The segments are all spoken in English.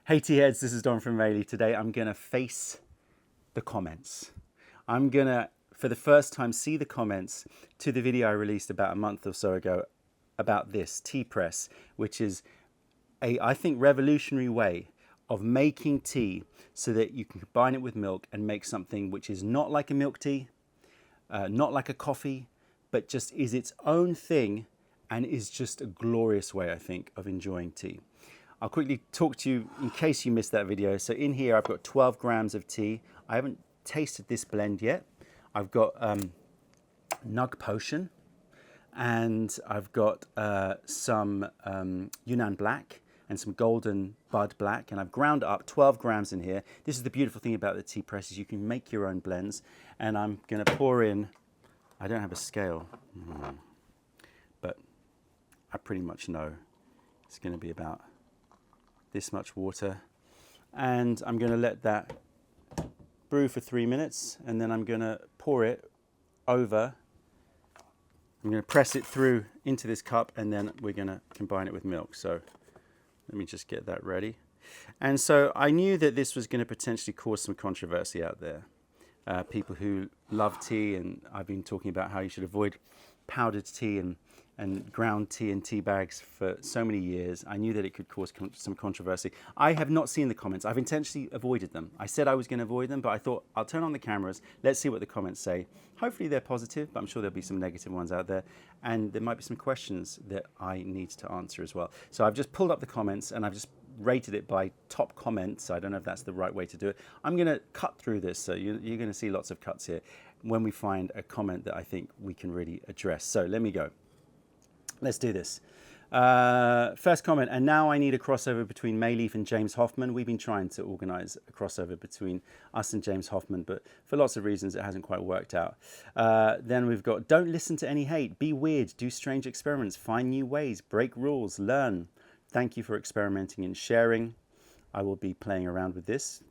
Hey tea heads, this is Don from Rayleigh. Today I'm going to face the comments. I'm going to, for the first time, see the comments to the video I released about a month or so ago about this, Teapress, which is a, I think, revolutionary way of making tea so that you can combine it with milk and make something which is not like a milk tea, not like a coffee, but just is its own thing and is just a glorious way, I think, of enjoying tea. I'll quickly talk to you in case you missed that video. So in here, I've got 12 grams of tea. I haven't tasted this blend yet. I've got Nug Potion, and I've got some Yunnan Black and some Golden Bud Black, and I've ground up 12 grams in here. This is the beautiful thing about the tea press, is you can make your own blends. And I'm gonna pour in, I don't have a scale, but I pretty much know it's gonna be about this much water, and I'm going to let that brew for 3 minutes, and then I'm going to pour it over. I'm going to press it through into this cup, and then we're going to combine it with milk. So let me just get that ready. And so I knew that this was going to potentially cause some controversy out there. People who love tea, and I've been talking about how you should avoid powdered tea and ground tea and tea bags for so many years. I knew that it could cause some controversy. I have not seen the comments. I've intentionally avoided them. I said I was going to avoid them, but I thought I'll turn on the cameras. Let's see what the comments say. Hopefully they're positive, but I'm sure there'll be some negative ones out there. And there might be some questions that I need to answer as well. So I've just pulled up the comments and I've just rated it by top comments. I don't know if that's the right way to do it. I'm going to cut through this, so you're going to see lots of cuts here when we find a comment that I think we can really address. So let me go. Let's do this. First comment, and now I need a crossover between Mayleaf and James Hoffmann. We've been trying to organize a crossover between us and James Hoffmann, but for lots of reasons it hasn't quite worked out. Then we've got, don't listen to any hate, be weird, do strange experiments, find new ways, break rules, learn. Thank you for experimenting and sharing. I will be playing around with this.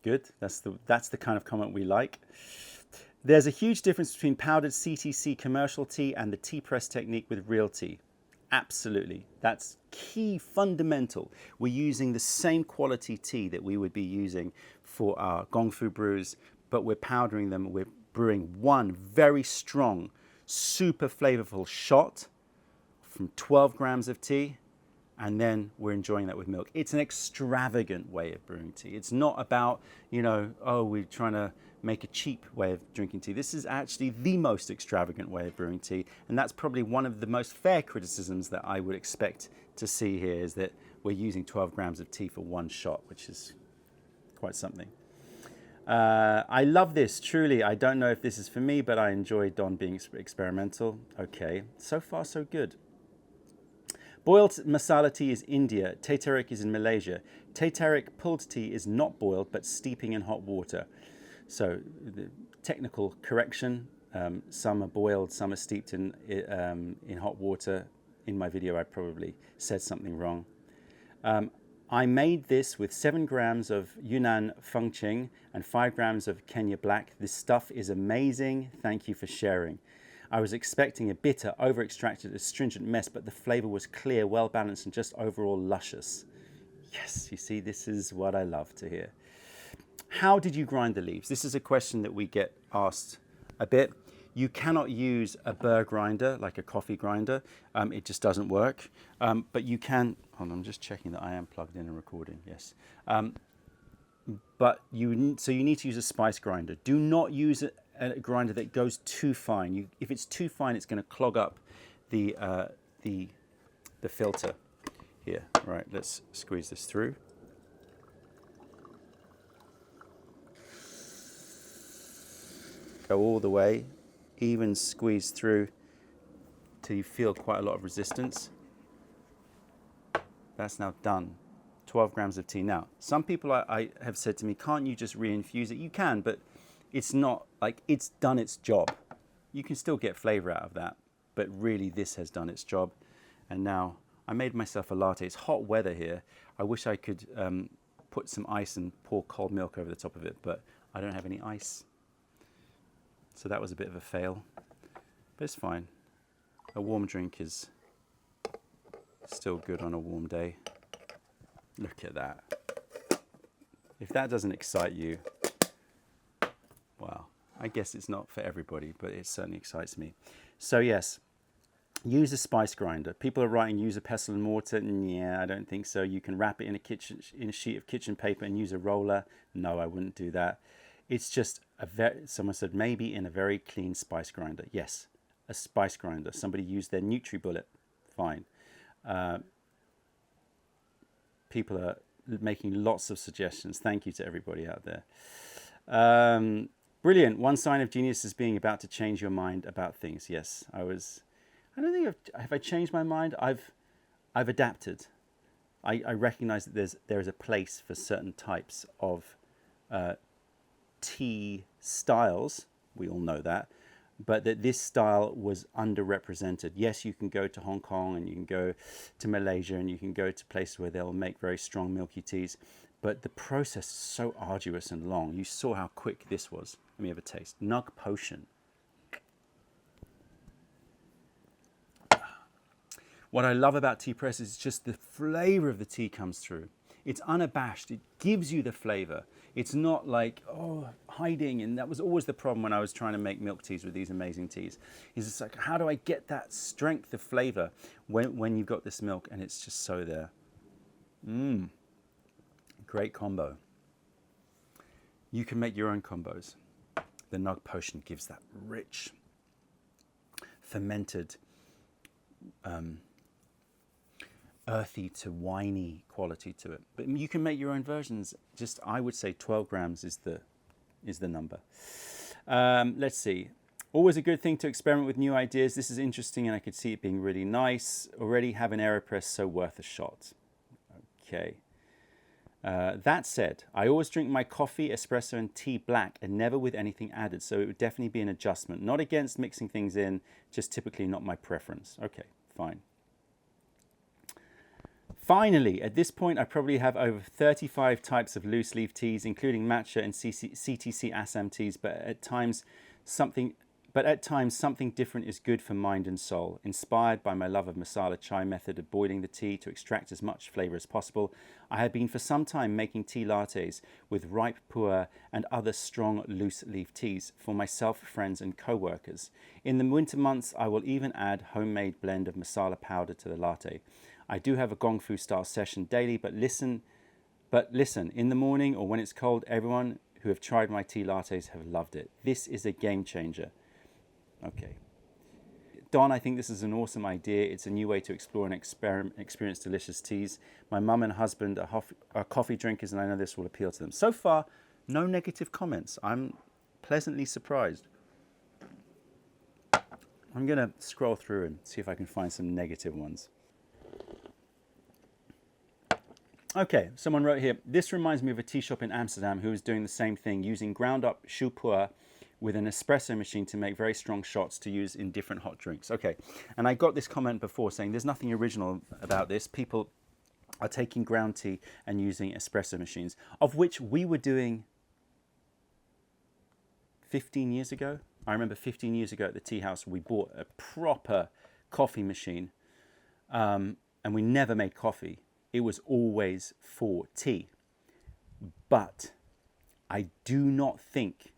Good, that's the kind of comment we like. There's a huge difference between powdered CTC commercial tea and the tea press technique with real tea. Absolutely, that's key, fundamental. We're using the same quality tea that we would be using for our Gong Fu brews, but we're powdering them, we're brewing one very strong, super flavorful shot from 12 grams of tea, and then we're enjoying that with milk. It's an extravagant way of brewing tea. It's not about, you know, oh, we're trying to make a cheap way of drinking tea. This is actually the most extravagant way of brewing tea, and that's probably one of the most fair criticisms that I would expect to see here, is that we're using 12 grams of tea for one shot, which is quite something. I love this, truly. I don't know if this is for me, but I enjoy Don being experimental. Okay, so far so good. Boiled masala tea is India. Teatraic is in Malaysia. Teatraic pulled tea is not boiled, but steeping in hot water. So the technical correction, some are boiled, some are steeped in hot water. In my video, I probably said something wrong. I made this with 7 grams of Yunnan Fengqing and 5 grams of Kenya Black. This stuff is amazing. Thank you for sharing. I was expecting a bitter, over-extracted, astringent mess, but the flavor was clear, well-balanced, and just overall luscious. Yes, you see, this is what I love to hear. How did you grind the leaves? This is a question that we get asked a bit. You cannot use a burr grinder, like a coffee grinder. It just doesn't work. But you can, hold on, I'm just checking that I am plugged in and recording, yes. So you need to use a spice grinder. Do not use a grinder that goes too fine. If it's too fine, it's going to clog up the filter here. Right, let's squeeze this through. Go all the way, even squeeze through till you feel quite a lot of resistance. That's now done. 12 grams of tea. Now, some people I have said to me, can't you just reinfuse it? You can, but it's not like it's done its job. You can still get flavor out of that, but really this has done its job. And now I made myself a latte. It's hot weather here. I wish I could put some ice and pour cold milk over the top of it, but I don't have any ice. So that was a bit of a fail, but it's fine. A warm drink is still good on a warm day. Look at that. If that doesn't excite you, well, I guess it's not for everybody, but it certainly excites me. So yes, use a spice grinder. People are writing use a pestle and mortar. Yeah, I don't think so. You can wrap it in a sheet of kitchen paper and use a roller. No, I wouldn't do that. It's just someone said maybe in a very clean spice grinder. Yes, a spice grinder. Somebody used their NutriBullet. Fine. People are making lots of suggestions. Thank you to everybody out there. Brilliant. One sign of genius is being about to change your mind about things. Yes, I don't think have I changed my mind. I've adapted. I recognize that there is a place for certain types of tea styles. We all know that. But that this style was underrepresented. Yes, you can go to Hong Kong and you can go to Malaysia and you can go to places where they'll make very strong milky teas. But the process is so arduous and long. You saw how quick this was. Let me have a taste. Nug Potion. What I love about Teapress is just the flavor of the tea comes through. It's unabashed. It gives you the flavor. It's not like, oh, hiding. And that was always the problem when I was trying to make milk teas with these amazing teas. Is it's like, how do I get that strength of flavor when you've got this milk and it's just so there? Great combo. You can make your own combos. The Nug Potion gives that rich, fermented, earthy to winey quality to it. But you can make your own versions. Just, I would say 12 grams is the number. Let's see. Always a good thing to experiment with new ideas. This is interesting and I could see it being really nice. Already have an AeroPress, so worth a shot. Okay. That said, I always drink my coffee, espresso and tea black and never with anything added. So it would definitely be an adjustment. Not against mixing things in, just typically not my preference. Okay, fine. Finally, at this point, I probably have over 35 types of loose leaf teas, including matcha and CTC Assam teas, but at times something different is good for mind and soul. Inspired by my love of masala chai method of boiling the tea to extract as much flavor as possible, I have been for some time making tea lattes with ripe pu'er and other strong loose leaf teas for myself, friends and co-workers. In the winter months, I will even add homemade blend of masala powder to the latte. I do have a Gong Fu style session daily, but listen, in the morning or when it's cold, everyone who have tried my tea lattes have loved it. This is a game changer. Okay. Don, I think this is an awesome idea. It's a new way to explore and experience delicious teas. My mum and husband are coffee drinkers, and I know this will appeal to them. So far, no negative comments. I'm pleasantly surprised. I'm going to scroll through and see if I can find some negative ones. Okay, someone wrote here, this reminds me of a tea shop in Amsterdam who was doing the same thing, using ground up choux pu'er with an espresso machine to make very strong shots to use in different hot drinks. Okay, and I got this comment before saying there's nothing original about this. People are taking ground tea and using espresso machines, of which we were doing 15 years ago. I remember 15 years ago at the tea house, we bought a proper coffee machine and we never made coffee. It was always for tea. But I do not think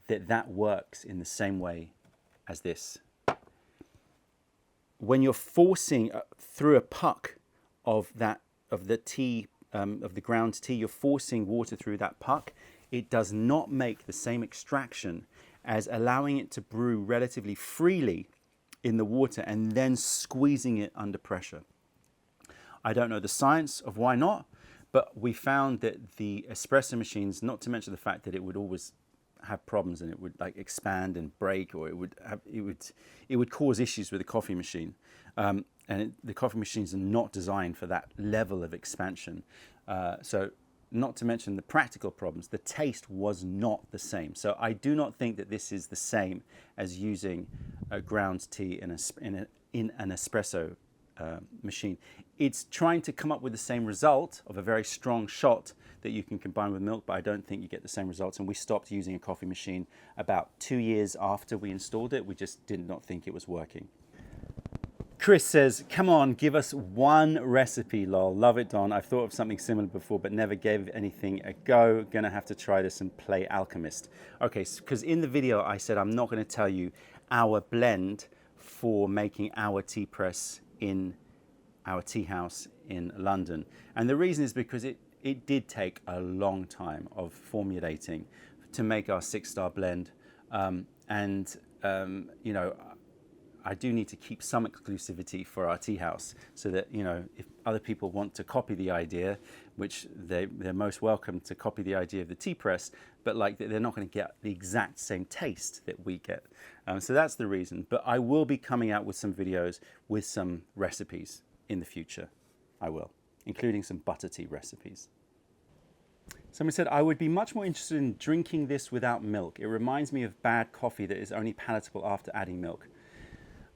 that works in the same way as this. When you're forcing through a puck of the ground tea, you're forcing water through that puck. It does not make the same extraction as allowing it to brew relatively freely in the water and then squeezing it under pressure. I don't know the science of why not, but we found that the espresso machines, not to mention the fact that it would always have problems and it would like expand and break, or it would cause issues with the coffee machine. The coffee machines are not designed for that level of expansion. So not to mention the practical problems, the taste was not the same. So I do not think that this is the same as using a ground tea in an espresso machine. It's trying to come up with the same result of a very strong shot that you can combine with milk, but I don't think you get the same results. And we stopped using a coffee machine about 2 years after we installed it. We just did not think it was working. Chris says, come on, give us one recipe, lol. Love it, Don. I've thought of something similar before, but never gave anything a go. Gonna have to try this and play alchemist. Okay, because in the video I said I'm not gonna tell you our blend for making our tea press in our tea house in London. And the reason is because it did take a long time of formulating to make our 6-star blend. You know, I do need to keep some exclusivity for our tea house so that, you know, if other people want to copy the idea, which they're most welcome to copy the idea of the tea press, but like they're not going to get the exact same taste that we get. So that's the reason. But I will be coming out with some videos with some recipes in the future. I will, including some butter tea recipes. Someone said, I would be much more interested in drinking this without milk. It reminds me of bad coffee that is only palatable after adding milk.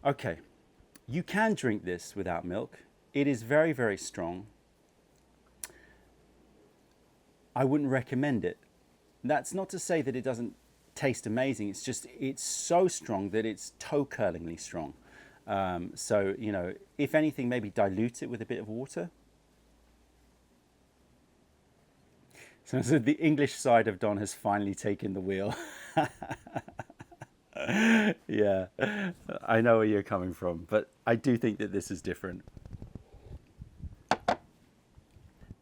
Okay, you can drink this without milk. It is very, very strong. I wouldn't recommend it. That's not to say that it doesn't taste amazing. It's just, it's so strong that it's toe-curlingly strong. So, you know, if anything, maybe dilute it with a bit of water. So the English side of Don has finally taken the wheel. Yeah, I know where you're coming from, but I do think that this is different.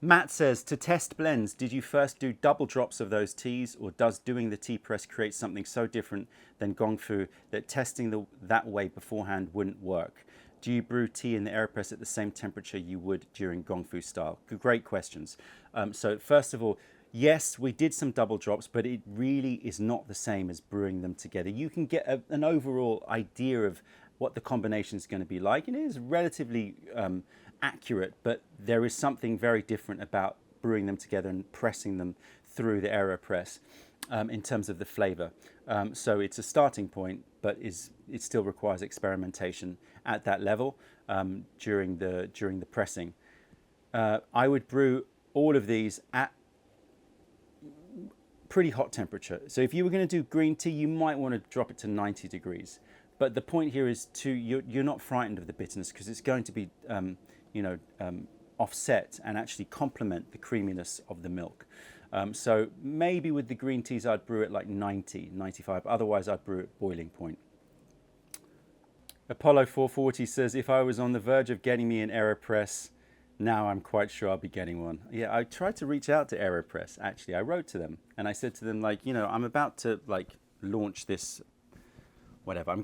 Matt says, to test blends, did you first do double drops of those teas, or does doing the tea press create something so different than Gong Fu that testing that way beforehand wouldn't work? Do you brew tea in the AeroPress at the same temperature you would during Gong Fu style? Great questions. So first of all, yes, we did some double drops, but it really is not the same as brewing them together. You can get an overall idea of what the combination is going to be like, and it is relatively accurate, but there is something very different about brewing them together and pressing them through the AeroPress in terms of the flavor. So it's a starting point, but it still requires experimentation at that level during the pressing. I would brew all of these at pretty hot temperature. So if you were going to do green tea, you might want to drop it to 90 degrees. But the point here is you're not frightened of the bitterness, because it's going to be offset and actually complement the creaminess of the milk. So maybe with the green teas I'd brew it like 90, 95. Otherwise I'd brew it boiling point. Apollo 440 says, if I was on the verge of getting me an AeroPress, now I'm quite sure I'll be getting one. Yeah, I tried to reach out to AeroPress, actually. I wrote to them and I said to them, like, you know, I'm about to like launch this, whatever. I'm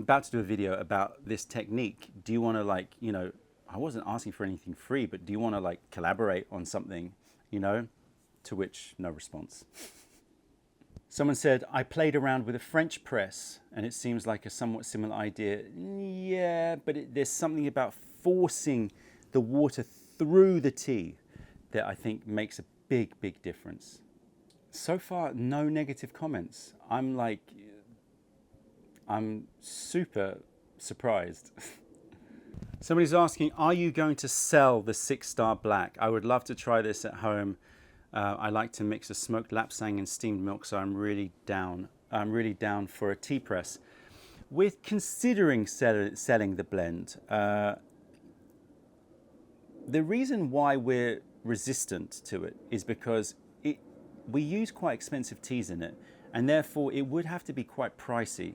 about to do a video about this technique. Do you want to, like, you know, I wasn't asking for anything free, but do you want to like collaborate on something, you know? To which, no response. Someone said, I played around with a French press and it seems like a somewhat similar idea. Yeah, but there's something about forcing the water through the tea that I think makes a big, big difference. So far, no negative comments. I'm super surprised. Somebody's asking, are you going to sell the 6-star black? I would love to try this at home. I like to mix a smoked lapsang and steamed milk, so I'm really down. I'm really down for a tea press. With considering selling the blend, the reason why we're resistant to it is because we use quite expensive teas in it, and therefore it would have to be quite pricey.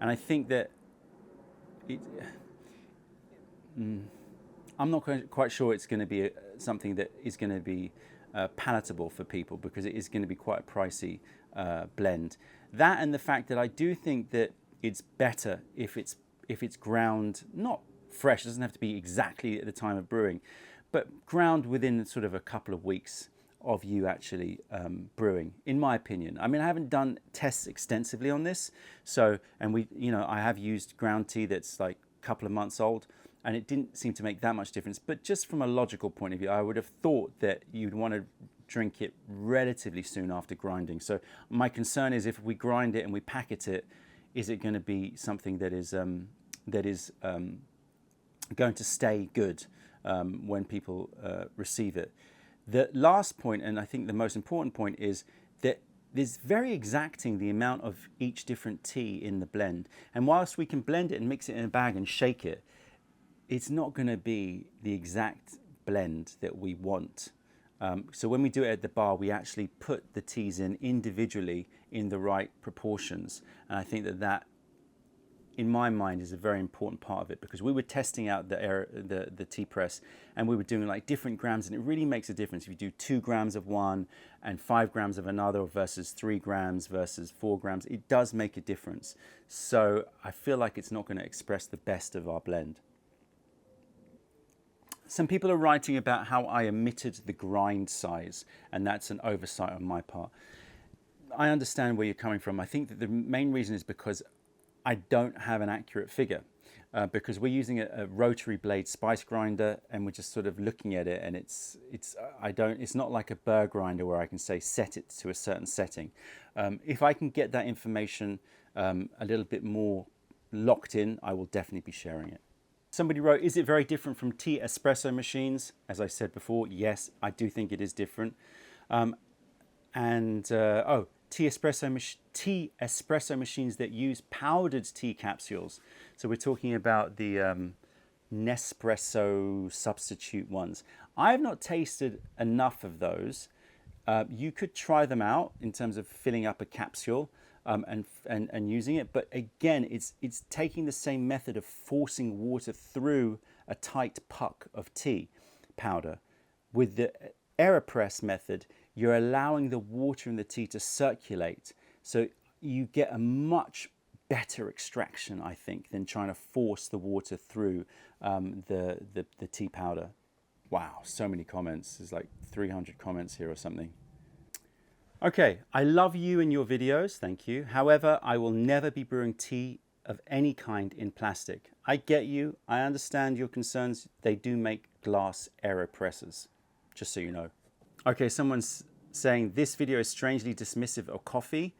And I think that I'm not quite sure it's going to be something that is going to be palatable for people, because it is going to be quite a pricey blend. That, and the fact that I do think that it's better if it's ground, not fresh, it doesn't have to be exactly at the time of brewing, but ground within sort of a couple of weeks of you actually brewing, in my opinion. I mean, I haven't done tests extensively on this, so, and I have used ground tea that's like a couple of months old, and it didn't seem to make that much difference. But just from a logical point of view, I would have thought that you'd want to drink it relatively soon after grinding. So my concern is, if we grind it and we packet it, is it going to be something that is going to stay good when people receive it? The last point, and I think the most important point, is that there's very exacting the amount of each different tea in the blend. And whilst we can blend it and mix it in a bag and shake it, it's not going to be the exact blend that we want. So when we do it at the bar, we actually put the teas in individually in the right proportions. And I think that in my mind is a very important part of it, because we were testing out the Teapress, and we were doing like different grams, and it really makes a difference if you do 2 grams of one and 5 grams of another versus 3 grams versus 4 grams. It does make a difference. So I feel like it's not going to express the best of our blend. Some people are writing about how I omitted the grind size, and that's an oversight on my part. I understand where you're coming from. I think that the main reason is because I don't have an accurate figure, because we're using a rotary blade spice grinder, and we're just sort of looking at it, and it's not like a burr grinder where I can say set it to a certain setting. If I can get that information a little bit more locked in, I will definitely be sharing it. Somebody wrote, is it very different from tea espresso machines? As I said before, yes, I do think it is different. Tea espresso machines that use powdered tea capsules. So we're talking about the Nespresso substitute ones. I have not tasted enough of those. You could try them out in terms of filling up a capsule and using it. But again, it's taking the same method of forcing water through a tight puck of tea powder. With the AeroPress method, you're allowing the water in the tea to circulate. So you get a much better extraction, I think, than trying to force the water through the tea powder. Wow, so many comments. There's like 300 comments here or something. Okay, I love you and your videos, thank you. However, I will never be brewing tea of any kind in plastic. I get you, I understand your concerns. They do make glass AeroPresses, just so you know. Okay, someone's saying this video is strangely dismissive of coffee.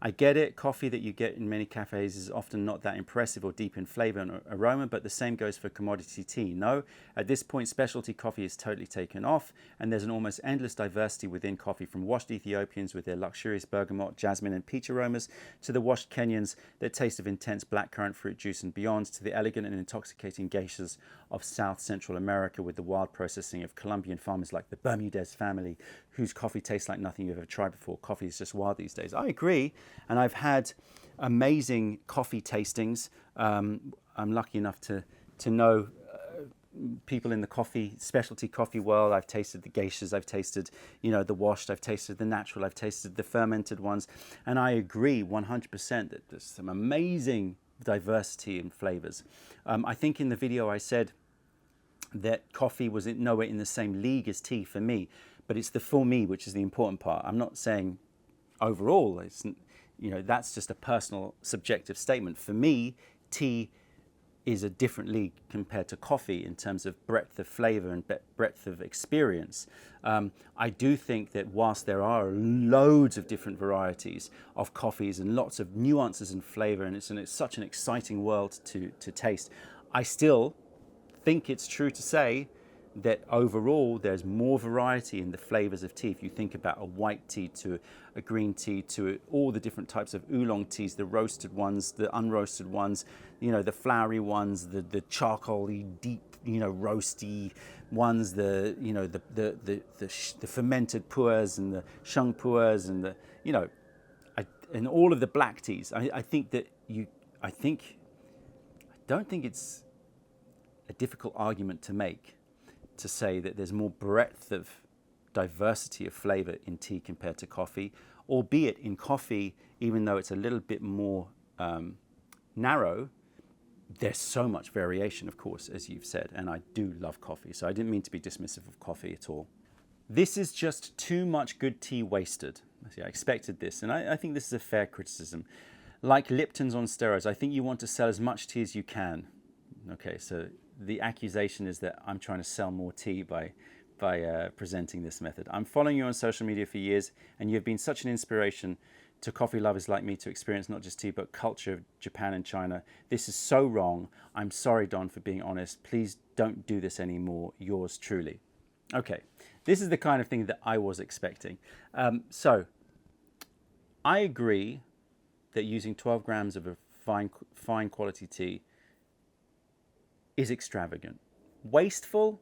I get it, coffee that you get in many cafes is often not that impressive or deep in flavor and aroma, but the same goes for commodity tea. No, at this point, specialty coffee is totally taken off, and there's an almost endless diversity within coffee, from washed Ethiopians with their luxurious bergamot, jasmine, and peach aromas, to the washed Kenyans that taste of intense blackcurrant fruit juice and beyond, to the elegant and intoxicating geishas of South Central America with the wild processing of Colombian farmers like the Bermudez family, whose coffee tastes like nothing you've ever tried before. Coffee is just wild these days. I agree. And I've had amazing coffee tastings. I'm lucky enough to know people in the specialty coffee world. I've tasted the geishas, I've tasted, the washed, I've tasted the natural, I've tasted the fermented ones. And I agree 100% that there's some amazing diversity in flavors. I think in the video I said that coffee was nowhere in the same league as tea for me, but it's the for me which is the important part. I'm not saying overall, that's just a personal subjective statement. For me, tea is a different league compared to coffee in terms of breadth of flavor and breadth of experience. I do think that whilst there are loads of different varieties of coffees and lots of nuances in flavor, and it's such an exciting world to taste, I still think it's true to say that overall there's more variety in the flavors of tea. If you think about a white tea to a green tea to all the different types of oolong teas, the roasted ones, the unroasted ones, the flowery ones, the charcoaly, deep, roasty ones, the fermented puers and the sheng puers and and all of the black teas. I don't think it's a difficult argument to make to say that there's more breadth of diversity of flavor in tea compared to coffee, albeit in coffee, even though it's a little bit more narrow, there's so much variation, of course, as you've said, and I do love coffee, so I didn't mean to be dismissive of coffee at all. This is just too much good tea wasted. See, I expected this, and I think this is a fair criticism. Like Lipton's on steroids, I think you want to sell as much tea as you can. Okay, so the accusation is that I'm trying to sell more tea by presenting this method. I'm following you on social media for years, and you've been such an inspiration to coffee lovers like me to experience not just tea, but culture of Japan and China. This is so wrong. I'm sorry, Don, for being honest. Please don't do this anymore. Yours truly. Okay, this is the kind of thing that I was expecting. So I agree that using 12 grams of a fine quality tea is extravagant. Wasteful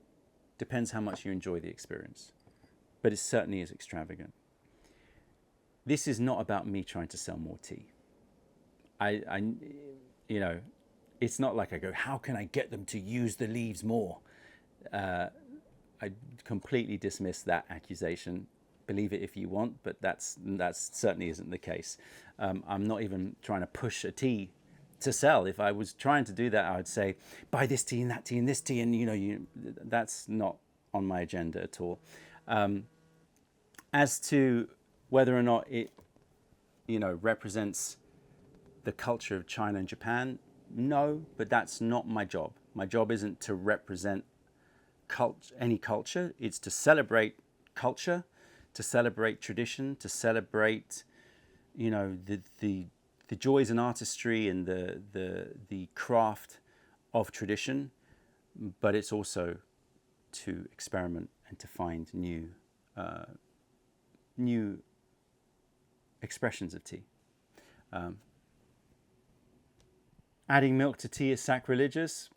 depends how much you enjoy the experience, but it certainly is extravagant. This is not about me trying to sell more tea. You know, it's not like I go, how can I get them to use the leaves more? I completely dismiss that accusation. Believe it if you want, but that's certainly isn't the case. I'm not even trying to push a tea to sell. If I was trying to do that, I would say, buy this tea and that tea and this tea, and that's not on my agenda at all. As to whether or not it, represents the culture of China and Japan, no, but that's not my job. My job isn't to represent any culture. It's to celebrate culture, to celebrate tradition, to celebrate, the joys and artistry and the craft of tradition. But it's also to experiment and to find new expressions of tea. Adding milk to tea is sacrilegious?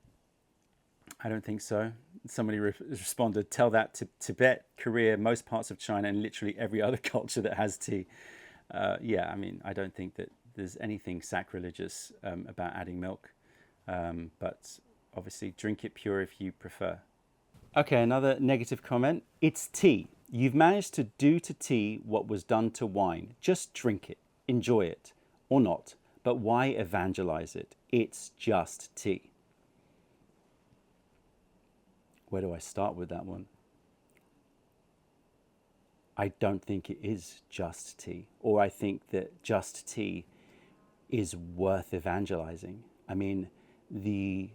I don't think so. Somebody responded, tell that to Tibet, Korea, most parts of China, and literally every other culture that has tea. Yeah, I mean, I don't think that there's anything sacrilegious about adding milk, but obviously drink it pure if you prefer. Okay, another negative comment. It's tea. You've managed to do to tea what was done to wine. Just drink it, enjoy it, or not. But why evangelize it? It's just tea. Where do I start with that one? I don't think it is just tea, or I think that just tea is worth evangelizing. I mean, the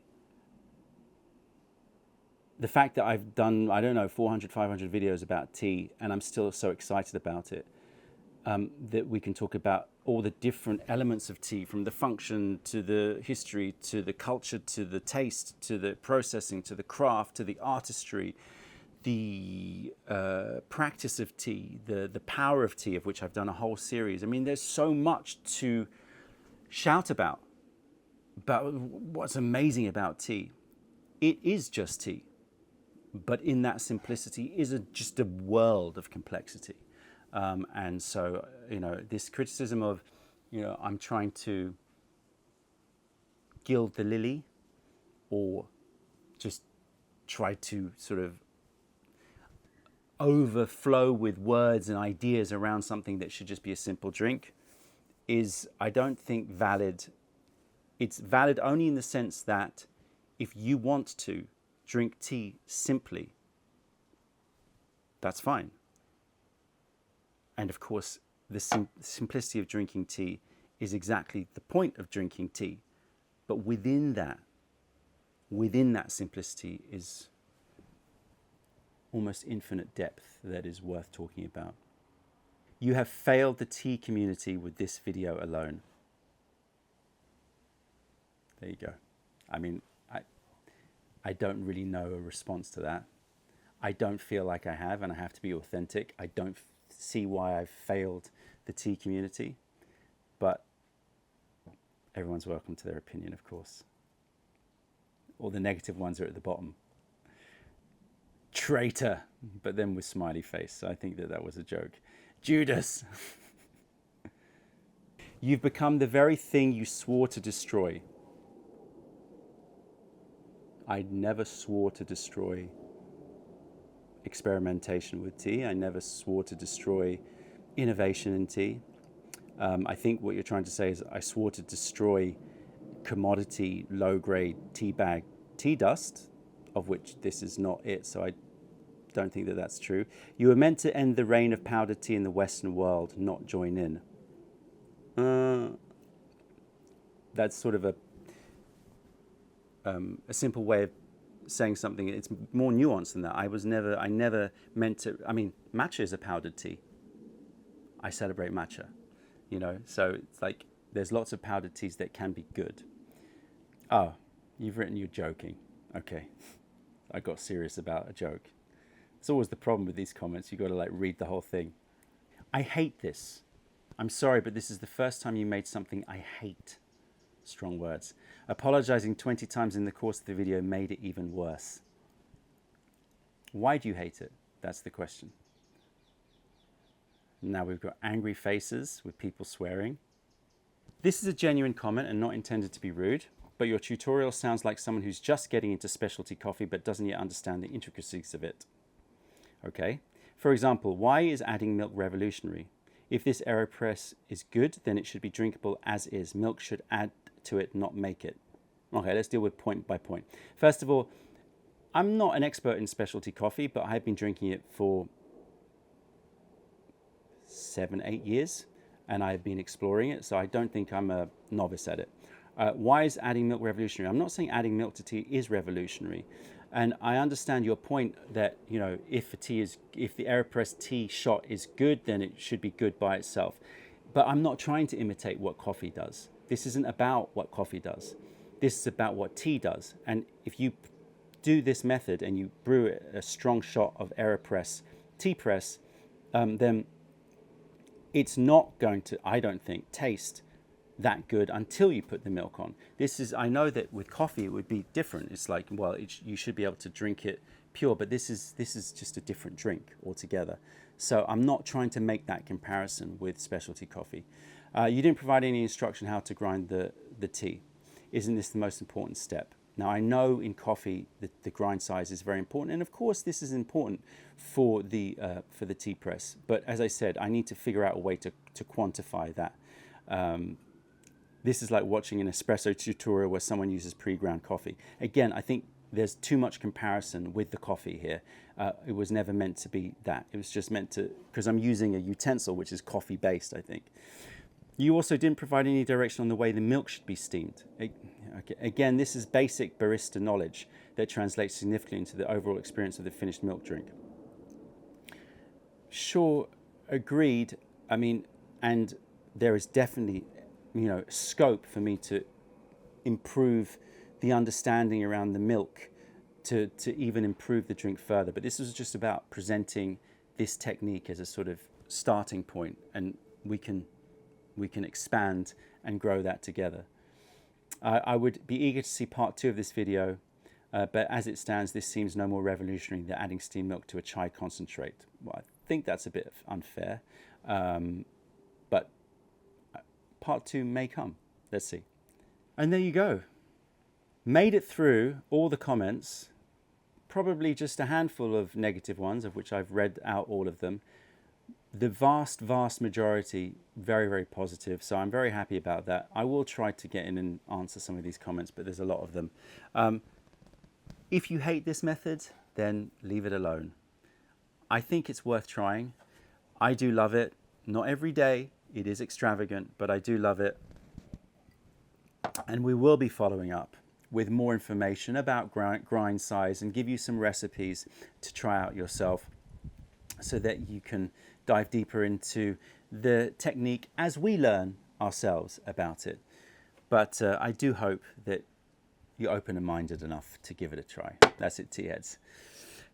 fact that I've done, 400, 500 videos about tea, and I'm still so excited about it, that we can talk about all the different elements of tea, from the function to the history to the culture to the taste to the processing to the craft to the artistry, the practice of tea, the power of tea, of which I've done a whole series. I mean, there's so much to shout about what's amazing about tea. It is just tea, but in that simplicity is just a world of complexity. And so, this criticism of, I'm trying to gild the lily, or just try to sort of overflow with words and ideas around something that should just be a simple drink, is, I don't think, valid. It's valid only in the sense that if you want to drink tea simply, that's fine. And of course, the simplicity of drinking tea is exactly the point of drinking tea. But within that simplicity is almost infinite depth that is worth talking about. You have failed the tea community with this video alone. There you go. I mean, I don't really know a response to that. I don't feel like I have, and I have to be authentic. I don't see why I've failed the tea community, but everyone's welcome to their opinion, of course. All the negative ones are at the bottom. Traitor, but then with smiley face. So I think that was a joke. Judas. You've become the very thing you swore to destroy. I never swore to destroy experimentation with tea. I never swore to destroy innovation in tea. I think what you're trying to say is I swore to destroy commodity, low-grade tea bag tea dust, of which this is not it, so I don't think that that's true. You were meant to end the reign of powdered tea in the Western world, not join in. That's sort of a simple way of saying something. It's more nuanced than that. I never meant to. I mean, matcha is a powdered tea. I celebrate matcha, so it's like there's lots of powdered teas that can be good. Oh, you've written you're joking. Okay, I got serious about a joke. It's always the problem with these comments. You got to read the whole thing. I hate this. I'm sorry, but this is the first time you made something I hate. Strong words. Apologizing 20 times in the course of the video made it even worse. Why do you hate it? That's the question. Now we've got angry faces with people swearing. This is a genuine comment and not intended to be rude, but your tutorial sounds like someone who's just getting into specialty coffee but doesn't yet understand the intricacies of it. Okay. For example, why is adding milk revolutionary? If this AeroPress is good, then it should be drinkable as is. Milk should add to it, not make it. Okay, let's deal with point by point. First of all, I'm not an expert in specialty coffee, but I've been drinking it for 7-8 years, and I've been exploring it, so I don't think I'm a novice at it. Why is adding milk revolutionary? I'm not saying adding milk to tea is revolutionary. And I understand your point that, you know, if the AeroPress tea shot is good, then it should be good by itself. But I'm not trying to imitate what coffee does. This isn't about what coffee does. This is about what tea does. And if you do this method and you brew a strong shot of AeroPress Teapress, then it's not going to, I don't think, taste that good until you put the milk on. This is, I know that with coffee it would be different. It's like, well, you should be able to drink it pure, but this is just a different drink altogether. So I'm not trying to make that comparison with specialty coffee. You didn't provide any instruction how to grind the tea. Isn't this the most important step? Now I know in coffee the grind size is very important, and of course this is important for the tea press. But as I said, I need to figure out a way to quantify that. This is like watching an espresso tutorial where someone uses pre-ground coffee. Again, I think there's too much comparison with the coffee here. It was never meant to be that. It was just meant to, because I'm using a utensil which is coffee based, I think. You also didn't provide any direction on the way the milk should be steamed. Okay. Again, this is basic barista knowledge that translates significantly into the overall experience of the finished milk drink. Sure, agreed. I mean, and there is definitely, you know, scope for me to improve the understanding around the milk to even improve the drink further. But this was just about presenting this technique as a sort of starting point, and we can expand and grow that together. I would be eager to see part 2 of this video, but as it stands, this seems no more revolutionary than adding steamed milk to a chai concentrate. Well, I think that's a bit unfair, but part 2 may come. Let's see. And there you go. Made it through all the comments, probably just a handful of negative ones, of which I've read out all of them. The vast majority, very, very positive. So I'm very happy about that. I will try to get in and answer some of these comments, but there's a lot of them. If you hate this method, then leave it alone. I think it's worth trying. I do love it. Not every day. It is extravagant, but I do love it. And we will be following up with more information about grind size and give you some recipes to try out yourself so that you can dive deeper into the technique as we learn ourselves about it. But I do hope that you're open and minded enough to give it a try. That's it, tea heads.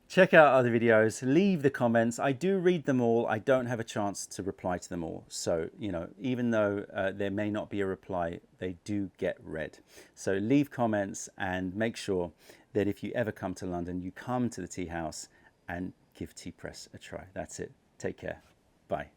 Check out other videos, leave the comments. I do read them all. I don't have a chance to reply to them all. So, you know, even though there may not be a reply, they do get read. So leave comments and make sure that if you ever come to London, you come to the tea house and give Teapress a try. That's it. Take care. Bye.